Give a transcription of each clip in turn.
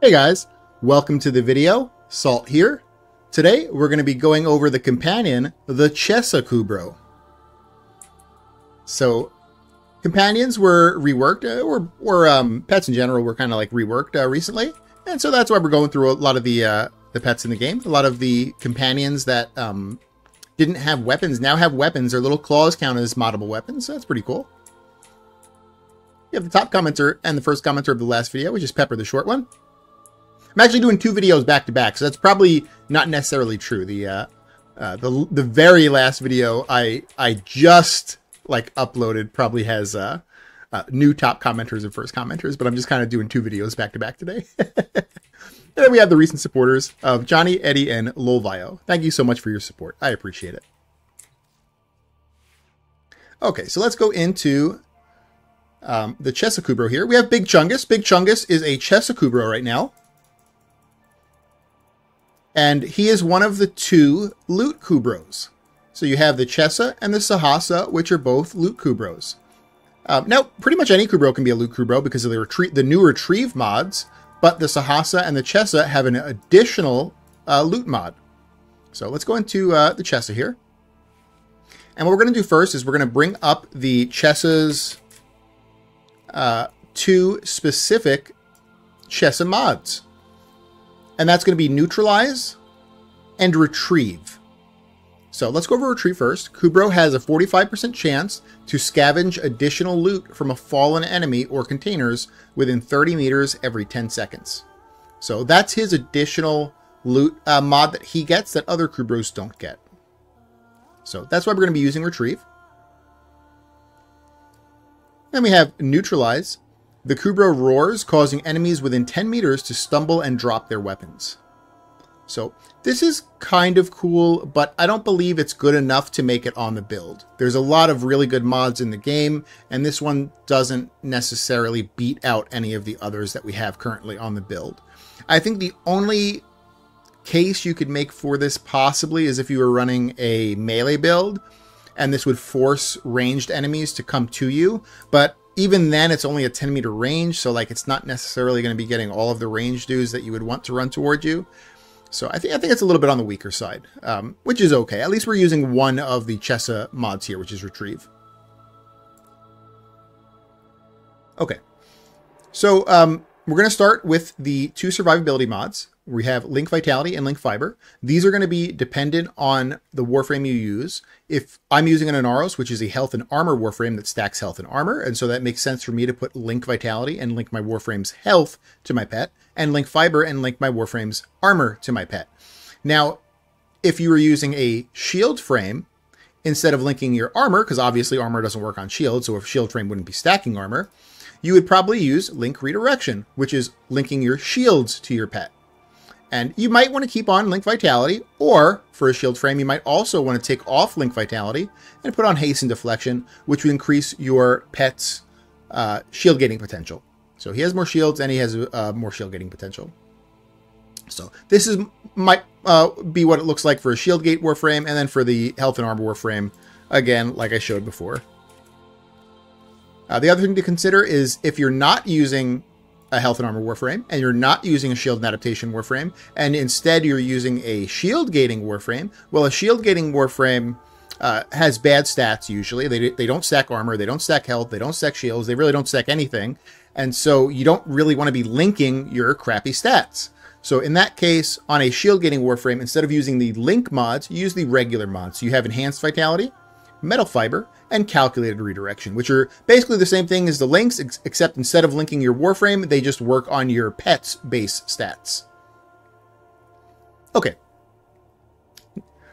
Hey guys, welcome to the video. Salt here. Today we're going to be going over the companion, the Chesa Kubrow. So companions were reworked, or pets in general were kind of like reworked recently, and so that's why we're going through a lot of the pets in the game. A lot of the companions that didn't have weapons now have weapons. Their little claws count as moddable weapons, so that's pretty cool. You have the top commenter and the first commenter of the last video, which is Pepper, the short one. I'm actually doing two videos back to back, so that's probably not necessarily true. The very last video I just uploaded probably has new top commenters and first commenters, but I'm just kind of doing two videos back to back today. And then we have the recent supporters of Johnny, Eddie, and Lolvio. Thank you so much for your support. I appreciate it. Okay, so let's go into the Chesa Kubrow here. We have Big Chungus. Big Chungus is a Chesa Kubrow right now. And he is one of the two loot Kubrows. So you have the Chesa and the Sahasa, which are both loot Kubrows. Now, pretty much any Kubrow can be a loot Kubrow because of the new retrieve mods, but the Sahasa and the Chesa have an additional loot mod. So let's go into the Chesa here. And what we're going to do first is we're going to bring up the Chesa's two specific Chesa mods. And that's going to be Neutralize and Retrieve. So let's go over Retrieve first. Kubrow has a 45% chance to scavenge additional loot from a fallen enemy or containers within 30 meters every 10 seconds. So that's his additional loot mod that he gets that other Kubrows don't get. So that's why we're going to be using Retrieve. Then we have Neutralize. The Kubrow roars, causing enemies within 10 meters to stumble and drop their weapons. So this is kind of cool, but I don't believe it's good enough to make it on the build. There's a lot of really good mods in the game, and this one doesn't necessarily beat out any of the others that we have currently on the build. I think the only case you could make for this possibly is if you were running a melee build, and this would force ranged enemies to come to you, but even then, it's only a 10-meter range, so it's not necessarily going to be getting all of the range dudes that you would want to run toward you. So I think it's a little bit on the weaker side, which is okay. At least we're using one of the Chesa mods here, which is Retrieve. Okay, so we're going to start with the two survivability mods. We have Link Vitality and Link Fiber. These are going to be dependent on the Warframe you use. If I'm using an Inaros, which is a health and armor Warframe that stacks health and armor, and so that makes sense for me to put Link Vitality and link my Warframe's health to my pet, and Link Fiber and link my Warframe's armor to my pet. Now, if you were using a shield frame, instead of linking your armor, because obviously armor doesn't work on shield, so a shield frame wouldn't be stacking armor, you would probably use Link Redirection, which is linking your shields to your pet. And you might want to keep on Link Vitality, or for a shield frame, you might also want to take off Link Vitality and put on Haste and Deflection, which would increase your pet's shield gating potential. So he has more shields and he has more shield gating potential. So this might be what it looks like for a shield gate Warframe, and then for the health and armor Warframe, again, like I showed before. The other thing to consider is if you're not using a health and armor Warframe, and you're not using a shield and adaptation Warframe, and instead you're using a shield gating Warframe, well, a shield gating Warframe has bad stats usually. They don't stack armor, they don't stack health, they don't stack shields, they really don't stack anything, and so you don't really want to be linking your crappy stats. So in that case, on a shield gating Warframe, instead of using the link mods, you use the regular mods. So you have Enhanced Vitality, Metal Fiber, and Calculated Redirection, which are basically the same thing as the links, except instead of linking your Warframe, they just work on your pet's base stats. Okay.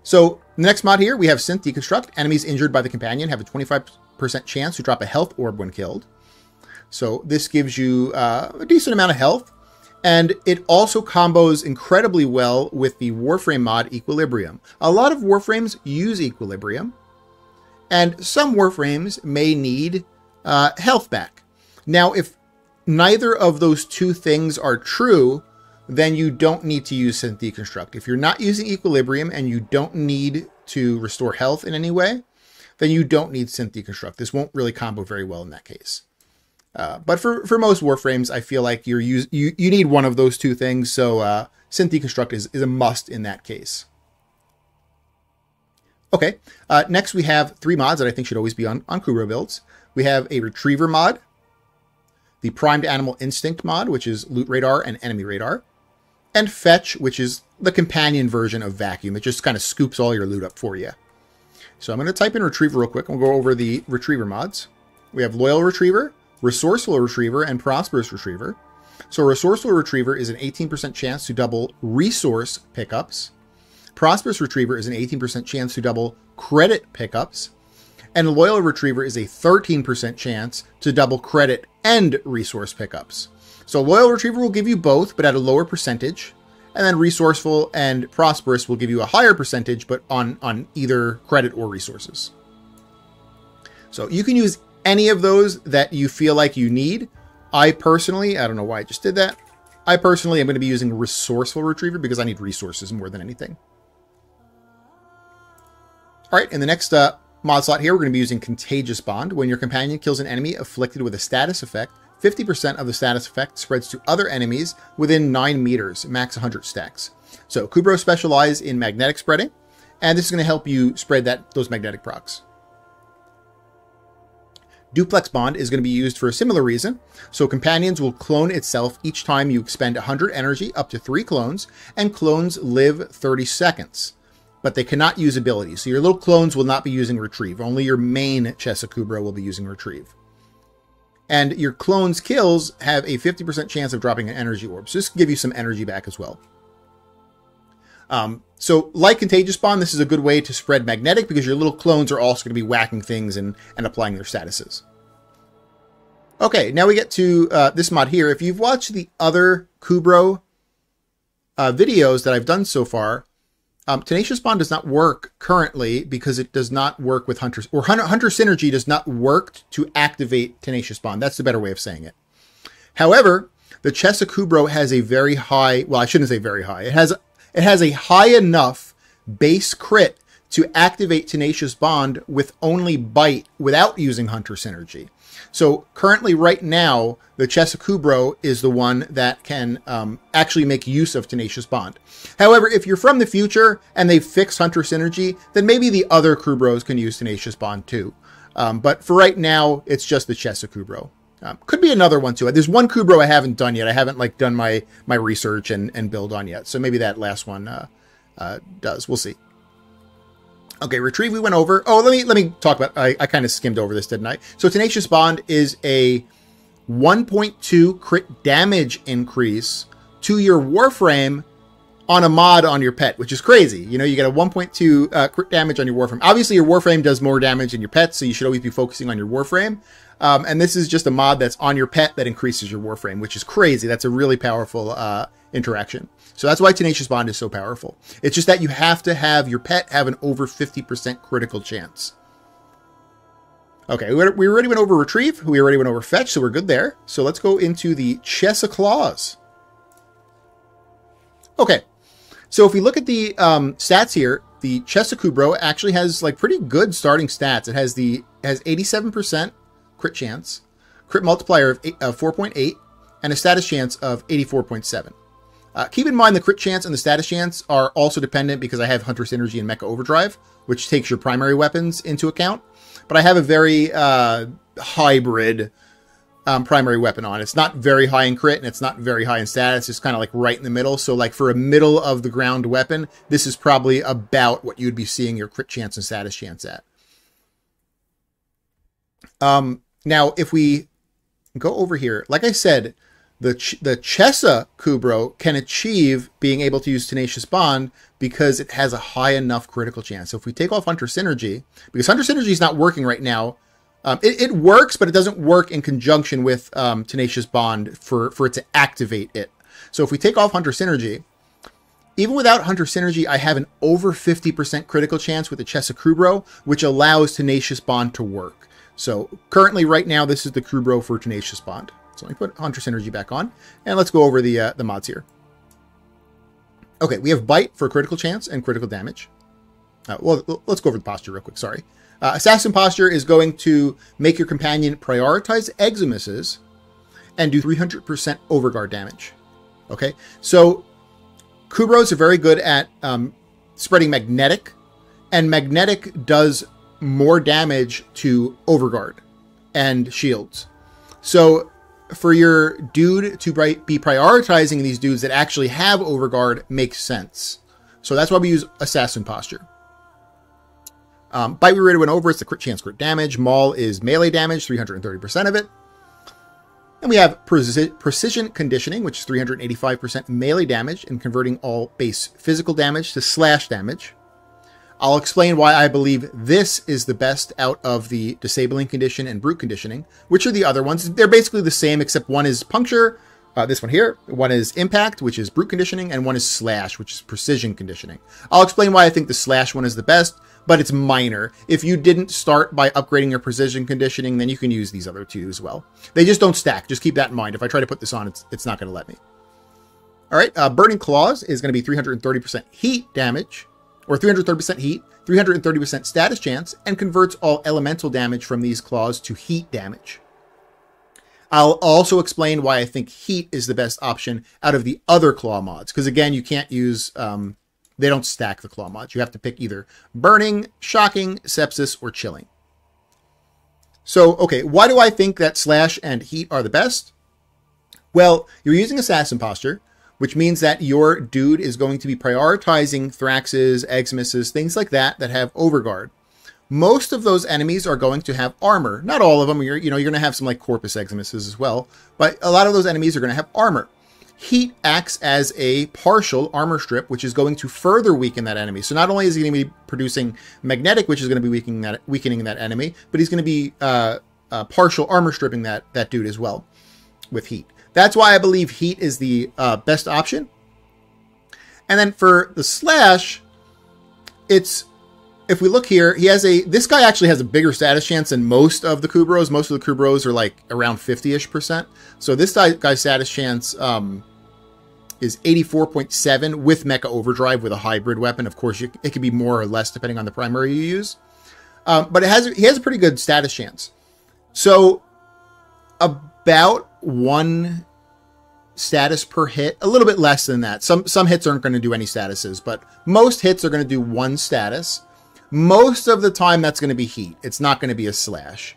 So the next mod here, we have Synth Deconstruct. Enemies injured by the companion have a 25% chance to drop a health orb when killed. So this gives you a decent amount of health, and it also combos incredibly well with the Warframe mod Equilibrium. A lot of Warframes use Equilibrium, and some Warframes may need health back. Now, if neither of those two things are true, then you don't need to use Synth Deconstruct. If you're not using Equilibrium and you don't need to restore health in any way, then you don't need Synth Deconstruct. This won't really combo very well in that case. But for most Warframes, I feel like you need one of those two things. So Synth Deconstruct is a must in that case. Okay, next we have 3 mods that I think should always be on Kubrow builds. We have a Retriever mod, the Primed Animal Instinct mod, which is Loot Radar and Enemy Radar, and Fetch, which is the companion version of Vacuum. It just kind of scoops all your loot up for you. So I'm going to type in Retriever real quick, and we'll go over the Retriever mods. We have Loyal Retriever, Resourceful Retriever, and Prosperous Retriever. So Resourceful Retriever is an 18% chance to double resource pickups. Prosperous Retriever is an 18% chance to double credit pickups. And Loyal Retriever is a 13% chance to double credit and resource pickups. So Loyal Retriever will give you both, but at a lower percentage. And then Resourceful and Prosperous will give you a higher percentage, but on either credit or resources. So you can use any of those that you feel like you need. I personally, I don't know why I just did that. I personally am going to be using Resourceful Retriever because I need resources more than anything. All right, in the next mod slot here, we're going to be using Contagious Bond. When your companion kills an enemy afflicted with a status effect, 50% of the status effect spreads to other enemies within 9 meters, max 100 stacks. So Kubrow specializes in magnetic spreading, and this is going to help you spread those magnetic procs. Duplex Bond is going to be used for a similar reason. So companions will clone itself each time you expend 100 energy, up to 3 clones, and clones live 30 seconds. But they cannot use abilities. So your little clones will not be using Retrieve. Only your main Chesa Kubrow will be using Retrieve. And your clones' kills have a 50% chance of dropping an energy orb. So this can give you some energy back as well. So like Contagious Bond, this is a good way to spread magnetic because your little clones are also going to be whacking things and applying their statuses. Okay, now we get to this mod here. If you've watched the other Kubrow videos that I've done so far, Tenacious Bond does not work currently because it does not work with Hunter, or Hunter Synergy does not work to activate Tenacious Bond. That's the better way of saying it. However, the Chesa Kubrow has a very high, well, I shouldn't say very high. It has a high enough base crit to activate Tenacious Bond with only Bite without using Hunter Synergy. So currently right now, the Chesa Kubrow is the one that can actually make use of Tenacious Bond. However, if you're from the future and they've fixed Hunter Synergy, then maybe the other Kubrows can use Tenacious Bond too. But for right now, it's just the Chesa Kubrow. Could be another one too. There's one Kubrow I haven't done yet. I haven't done my research and build on yet. So maybe that last one does. We'll see. Okay, Retrieve we went over. Oh, let me talk about, I kind of skimmed over this, didn't I? So Tenacious Bond is a 1.2 crit damage increase to your Warframe on a mod on your pet, which is crazy. You know, you get a 1.2 crit damage on your Warframe. Obviously, your Warframe does more damage than your pet, so you should always be focusing on your Warframe. And this is just a mod that's on your pet that increases your Warframe, which is crazy. That's a really powerful interaction. So that's why Tenacious Bond is so powerful. It's just that you have to have your pet have an over 50% critical chance. Okay, we already went over Retrieve. We already went over Fetch, so we're good there. So let's go into the Chesa Claws. Okay, so if we look at the stats here, the Chesa Kubrow actually has pretty good starting stats. It has 87% crit chance, crit multiplier of 4.8, and a status chance of 84.7. Keep in mind the crit chance and the status chance are also dependent because I have Hunter Synergy and Mecha Overdrive, which takes your primary weapons into account. But I have a very hybrid primary weapon on. It's not very high in crit and it's not very high in status. It's kind of right in the middle. So for a middle of the ground weapon, this is probably about what you'd be seeing your crit chance and status chance at. Now, if we go over here, like I said, the Chesa Kubrow can achieve being able to use Tenacious Bond because it has a high enough critical chance. So if we take off Hunter Synergy, because Hunter Synergy is not working right now, it works, but it doesn't work in conjunction with Tenacious Bond for it to activate it. So if we take off Hunter Synergy, even without Hunter Synergy, I have an over 50% critical chance with the Chesa Kubrow, which allows Tenacious Bond to work. So currently right now, this is the Kubrow for Tenacious Bond. So let me put Hunter Synergy back on, and let's go over the mods here. Okay, we have Bite for critical chance and critical damage. Well, let's go over the posture real quick, sorry. Assassin Posture is going to make your companion prioritize Eximuses and do 300% overguard damage. Okay, so Kubrows are very good at spreading magnetic, and magnetic does more damage to overguard and shields. So for your dude to be prioritizing these dudes that actually have overguard makes sense. So that's why we use assassin posture. Bite we already went over. It's the crit chance crit damage. Maul is melee damage, 330% of it. And we have precision conditioning, which is 385% melee damage and converting all base physical damage to slash damage. I'll explain why I believe this is the best out of the disabling condition and brute conditioning, which are the other ones. They're basically the same, except one is puncture, this one here, one is impact, which is brute conditioning, and one is slash, which is precision conditioning. I'll explain why I think the slash one is the best, but it's minor. If you didn't start by upgrading your precision conditioning, then you can use these other two as well. They just don't stack. Just keep that in mind. If I try to put this on, it's not going to let me. All right, Burning Claws is going to be 330% heat damage, or 330% heat, 330% status chance, and converts all elemental damage from these claws to heat damage. I'll also explain why I think heat is the best option out of the other claw mods, because again, you can't use, they don't stack the claw mods. You have to pick either burning, shocking, sepsis, or chilling. So, okay, why do I think that slash and heat are the best? Well, you're using assassin posture, which means that your dude is going to be prioritizing Thraxes, Eximuses, things like that have overguard. Most of those enemies are going to have armor. Not all of them. You're going to have some like Corpus Eximuses as well, but a lot of those enemies are going to have armor. Heat acts as a partial armor strip, which is going to further weaken that enemy. So not only is he going to be producing magnetic, which is going to be weakening that enemy, but he's going to be partial armor stripping that dude as well with heat. That's why I believe heat is the best option. And then for the slash, if we look here, this guy actually has a bigger status chance than most of the Kubrows. Most of the Kubrows are like around 50-ish%. So this guy's status chance is 84.7 with Mecha Overdrive with a hybrid weapon. Of course, it can be more or less depending on the primary you use. But he has a pretty good status chance. So about 1 status per hit, a little bit less than that. Some hits aren't going to do any statuses, but most hits are going to do 1 status. Most of the time, that's going to be heat. It's not going to be a slash.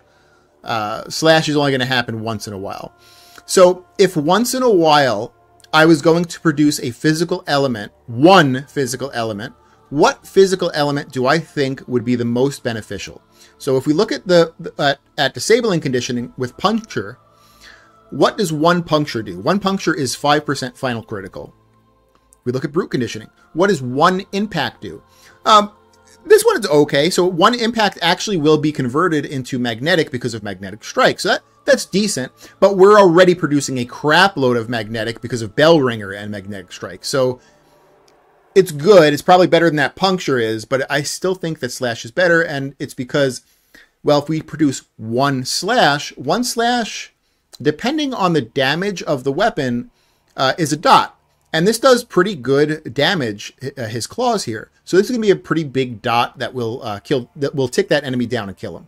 Slash is only going to happen once in a while. So if once in a while I was going to produce a physical element, one physical element, what physical element do I think would be the most beneficial? So if we look at at disabling conditioning with puncture, what does 1 puncture do? 1 puncture is 5% final critical. We look at brute conditioning. What does 1 impact do? This one is okay. So 1 impact actually will be converted into magnetic because of magnetic strike. So that's decent, but we're already producing a crap load of magnetic because of bell ringer and magnetic strike. So it's good. It's probably better than that puncture is, but I still think that slash is better. And it's because, well, if we produce 1 slash, depending on the damage of the weapon, is a dot. And this does pretty good damage, his claws here. So this is going to be a pretty big dot that will tick that enemy down and kill him.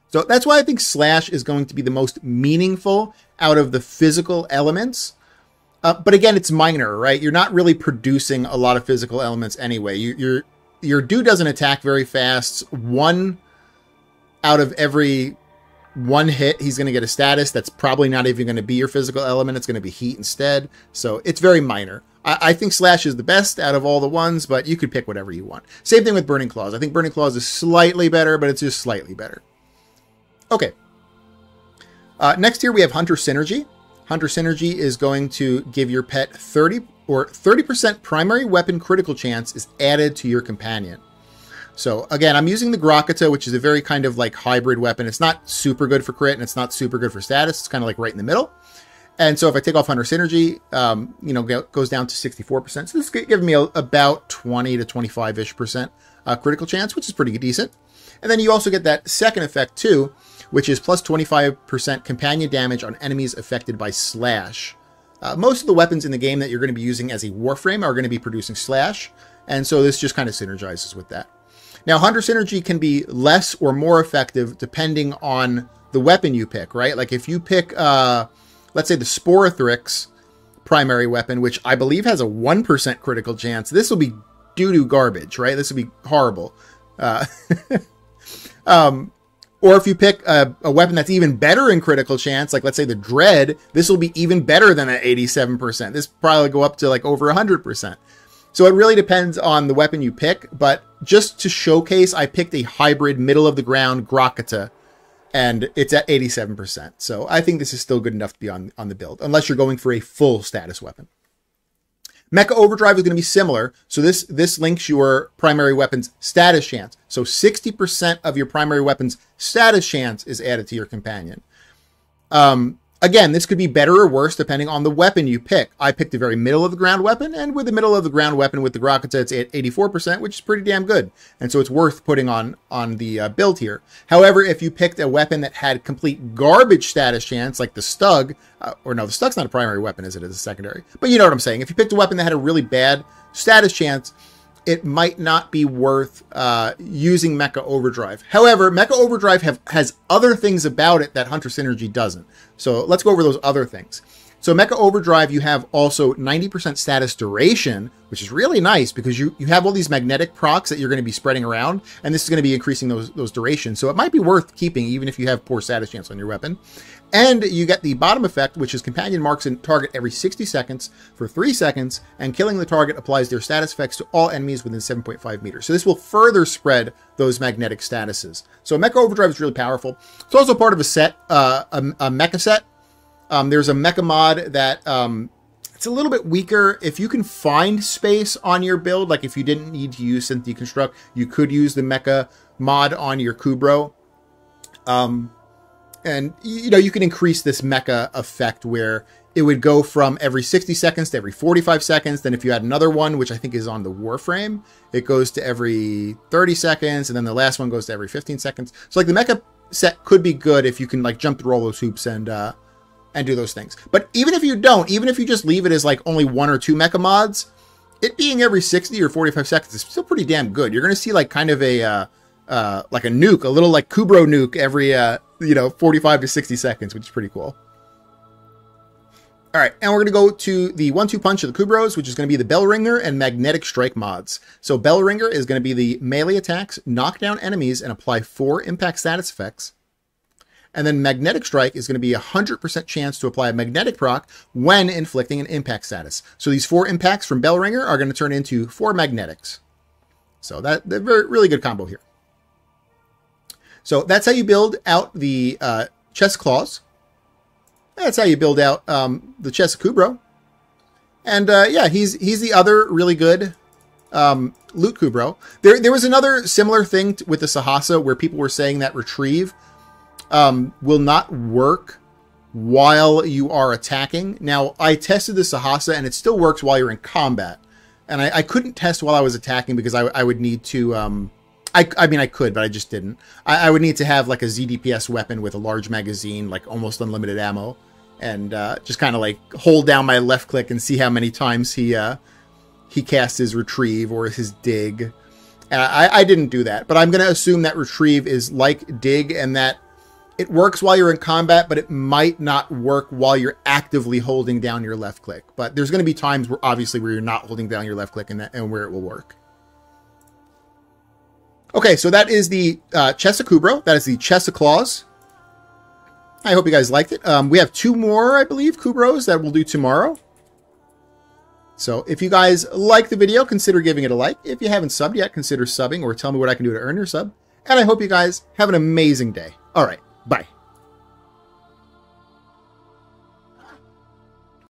So that's why I think slash is going to be the most meaningful out of the physical elements. But again, it's minor, right? You're not really producing a lot of physical elements anyway. Your dude doesn't attack very fast. 1 out of every 1 hit, he's going to get a status that's probably not even going to be your physical element. It's going to be heat instead. So it's very minor. I think slash is the best out of all the ones, but you could pick whatever you want. Same thing with Burning Claws. I think Burning Claws is slightly better, but it's just slightly better. Okay. Next here we have Hunter Synergy. Hunter Synergy is going to give your pet 30% primary weapon critical chance is added to your companion. So again, I'm using the Grakata, which is a very kind of like hybrid weapon. It's not super good for crit and it's not super good for status. It's kind of like right in the middle. And so if I take off Hunter Synergy, goes down to 64%. So this is giving me about 20 to 25-ish% critical chance, which is pretty decent. And then you also get that second effect too, which is plus 25% companion damage on enemies affected by slash. Most of the weapons in the game that you're going to be using as a Warframe are going to be producing slash. And so this just kind of synergizes with that. Now, Hunter Synergy can be less or more effective depending on the weapon you pick, right? Like if you pick let's say the Sporothrix primary weapon, which I believe has a 1% critical chance, this will be doo-doo garbage, right? This will be horrible. Or if you pick a weapon that's even better in critical chance, like let's say the Dread, this will be even better than at 87%. This probably go up to like over 100%. So it really depends on the weapon you pick, but just to showcase, I picked a hybrid middle of the ground Grokata, and it's at 87%. So I think this is still good enough to be on the build, unless you're going for a full status weapon. Mecha Overdrive is going to be similar. So this links your primary weapon's status chance. So 60% of your primary weapon's status chance is added to your companion. Again, this could be better or worse depending on the weapon you pick. I picked a very middle of the ground weapon, and with the middle of the ground weapon with the Grokata, it's at 84%, which is pretty damn good. And so it's worth putting on the build here. However, if you picked a weapon that had complete garbage status chance, like the Stug, or no, the Stug's not a primary weapon, is it? It's a secondary. But you know what I'm saying. If you picked a weapon that had a really bad status chance, it might not be worth using Mecha Overdrive. However, Mecha Overdrive has other things about it that Hunter Synergy doesn't. So let's go over those other things. So Mecha Overdrive, you have also 90% status duration, which is really nice because you have all these magnetic procs that you're going to be spreading around, and this is going to be increasing those durations. So it might be worth keeping even if you have poor status chance on your weapon. And you get the bottom effect, which is companion marks a target every 60 seconds for 3 seconds, and killing the target applies their status effects to all enemies within 7.5 meters. So this will further spread those magnetic statuses. So Mecha Overdrive is really powerful. It's also part of a set, a mecha set. There's a mecha mod that it's a little bit weaker. If you can find space on your build, like if you didn't need to use Synth Deconstruct, you could use the mecha mod on your Kubrow. And, you know, you can increase this mecha effect where it would go from every 60 seconds to every 45 seconds. Then if you had another one, which I think is on the Warframe, it goes to every 30 seconds. And then the last one goes to every 15 seconds. So like the mecha set could be good if you can like jump through all those hoops and do those things. But even if you don't, even if you just leave it as like only 1 or 2 mecha mods, it being every 60 or 45 seconds is still pretty damn good. You're going to see like kind of a, like a nuke, a little like Kubrow nuke every, 45 to 60 seconds, which is pretty cool. All right, and we're going to go to the 1-2 punch of the Kubrows, which is going to be the Bell Ringer and Magnetic Strike mods. So Bell Ringer is going to be the melee attacks, knock down enemies, and apply 4 impact status effects. And then Magnetic Strike is going to be a 100% chance to apply a magnetic proc when inflicting an impact status. So these 4 impacts from Bell Ringer are going to turn into 4 magnetics. So they're really good combo here. So that's how you build out the Chesa Claws. That's how you build out the Chesa Kubrow. And yeah, he's the other really good loot Kubrow. There was another similar thing with the Sahasa where people were saying that Retrieve will not work while you are attacking. Now, I tested the Sahasa and it still works while you're in combat. And I couldn't test while I was attacking because I would need to... I mean, I could, but I just didn't. I would need to have like a ZDPS weapon with a large magazine, like almost unlimited ammo, and just kind of like hold down my left click and see how many times he casts his Retrieve or his Dig. And I didn't do that, but I'm going to assume that Retrieve is like Dig and that it works while you're in combat, but it might not work while you're actively holding down your left click. But there's going to be times where obviously where you're not holding down your left click and where it will work. Okay, so that is the Chesa Kubrow. That is the Chesa Claws. I hope you guys liked it. We have 2 more, I believe, Kubrows that we'll do tomorrow. So if you guys like the video, consider giving it a like. If you haven't subbed yet, consider subbing or tell me what I can do to earn your sub. And I hope you guys have an amazing day. All right, bye.